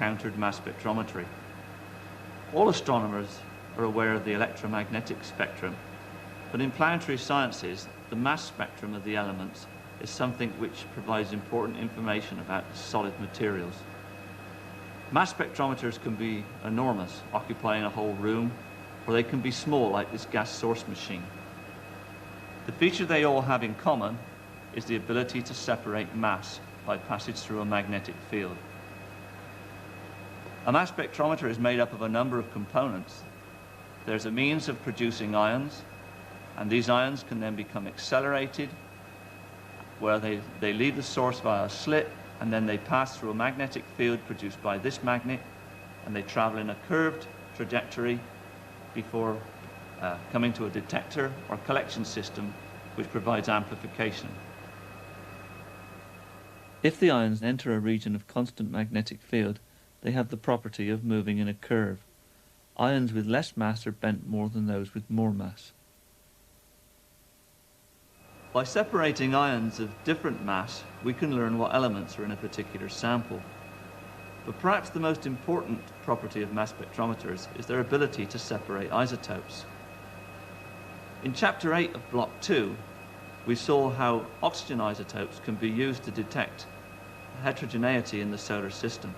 encountered mass spectrometry. All astronomers are aware of the electromagnetic spectrum, but in planetary sciences, the mass spectrum of the elements is something which provides important information about solid materials. Mass spectrometers can be enormous, occupying a whole room, or they can be small, like this gas source machine. The feature they all have in common is the ability to separate mass by passage through a magnetic field. A mass spectrometer is made up of a number of components. There's a means of producing ions, and these ions can then become accelerated, where they leave the source via a slit, and then they pass through a magnetic field produced by this magnet, and they travel in a curved trajectory before coming to a detector or collection system which provides amplification. If the ions enter a region of constant magnetic field, they have the property of moving in a curve. Ions with less mass are bent more than those with more mass. By separating ions of different mass, we can learn what elements are in a particular sample. But perhaps the most important property of mass spectrometers is their ability to separate isotopes. In Chapter 8 of Block 2, we saw how oxygen isotopes can be used to detect heterogeneity in the solar system.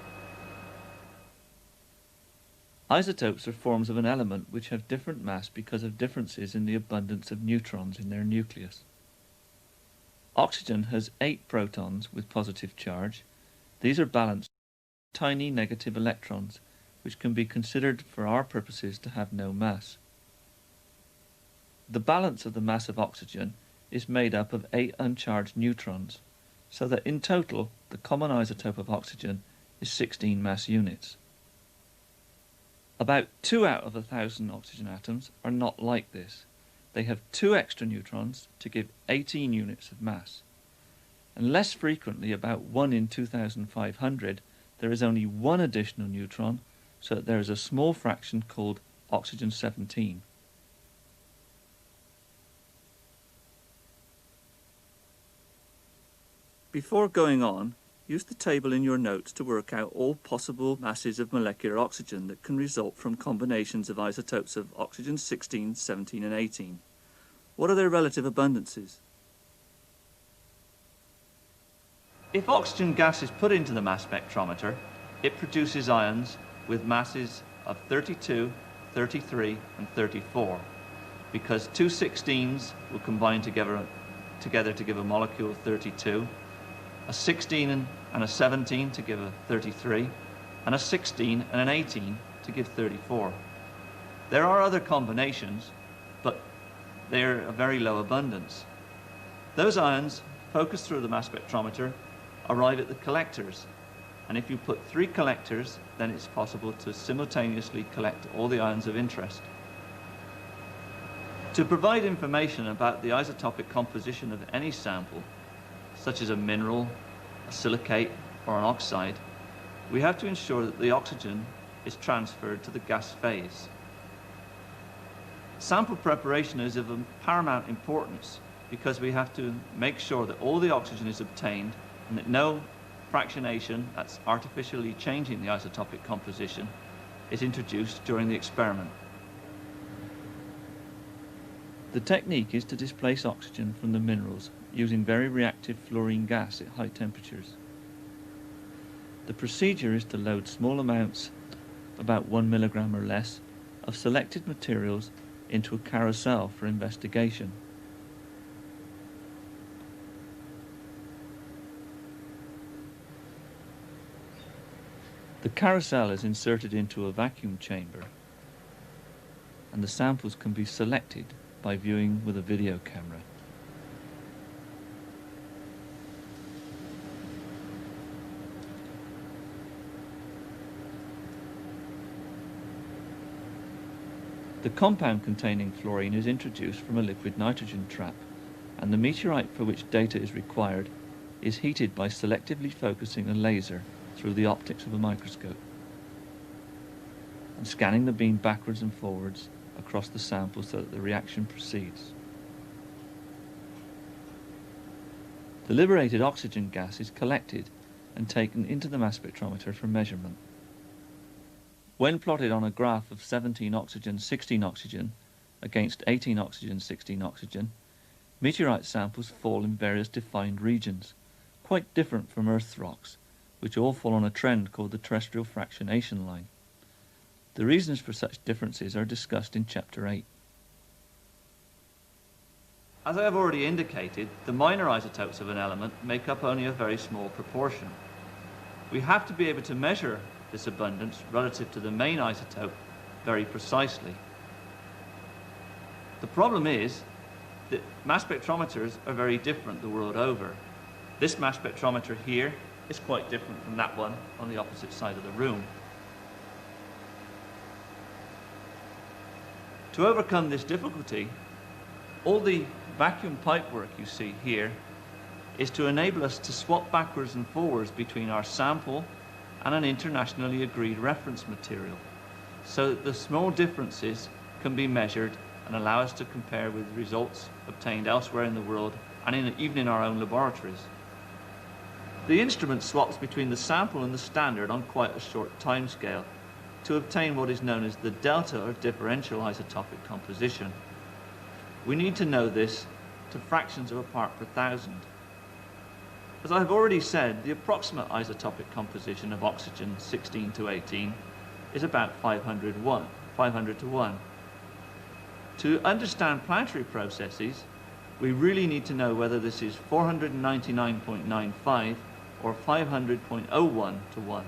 Isotopes are forms of an element which have different mass because of differences in the abundance of neutrons in their nucleus. Oxygen has 8 protons with positive charge. These are balanced with tiny negative electrons, which can be considered for our purposes to have no mass. The balance of the mass of oxygen is made up of 8 uncharged neutrons, so that in total the common isotope of oxygen is 16 mass units. About 2 out of 1,000 oxygen atoms are not like this. They have 2 extra neutrons to give 18 units of mass. And less frequently, about 1 in 2,500, there is only 1 additional neutron, so that there is a small fraction called oxygen 17. Before going on, use the table in your notes to work out all possible masses of molecular oxygen that can result from combinations of isotopes of oxygen 16, 17 and 18. What are their relative abundances? If oxygen gas is put into the mass spectrometer, it produces ions with masses of 32, 33 and 34, because 2 16s will combine together to give a molecule of 32, a 16 and a 17 to give a 33, and a 16 and an 18 to give 34. There are other combinations, but they're a very low abundance. Those ions, focused through the mass spectrometer, arrive at the collectors, and if you put 3 collectors, then it's possible to simultaneously collect all the ions of interest. To provide information about the isotopic composition of any sample, such as a mineral, a silicate, or an oxide, we have to ensure that the oxygen is transferred to the gas phase. Sample preparation is of paramount importance because we have to make sure that all the oxygen is obtained and that no fractionation, that's artificially changing the isotopic composition, is introduced during the experiment. The technique is to displace oxygen from the minerals using very reactive fluorine gas at high temperatures. The procedure is to load small amounts, about 1 milligram or less, of selected materials into a carousel for investigation. The carousel is inserted into a vacuum chamber, and the samples can be selected by viewing with a video camera. The compound containing fluorine is introduced from a liquid nitrogen trap, and the meteorite for which data is required is heated by selectively focusing a laser through the optics of a microscope and scanning the beam backwards and forwards across the sample so that the reaction proceeds. The liberated oxygen gas is collected and taken into the mass spectrometer for measurement. When plotted on a graph of 17 oxygen, 16 oxygen against 18 oxygen, 16 oxygen, meteorite samples fall in various defined regions, quite different from Earth's rocks, which all fall on a trend called the terrestrial fractionation line. The reasons for such differences are discussed in Chapter 8. As I have already indicated, the minor isotopes of an element make up only a very small proportion. We have to be able to measure this abundance relative to the main isotope very precisely. The problem is that mass spectrometers are very different the world over. This mass spectrometer here is quite different from that one on the opposite side of the room. To overcome this difficulty, all the vacuum pipework you see here is to enable us to swap backwards and forwards between our sample and an internationally agreed reference material, so that the small differences can be measured and allow us to compare with results obtained elsewhere in the world and even in our own laboratories. The instrument swaps between the sample and the standard on quite a short time scale to obtain what is known as the delta or differential isotopic composition. We need to know this to fractions of a part per thousand. As I have already said, the approximate isotopic composition of oxygen 16 to 18 is about 500 to 1. To understand planetary processes, we really need to know whether this is 499.95 or 500.01 to 1.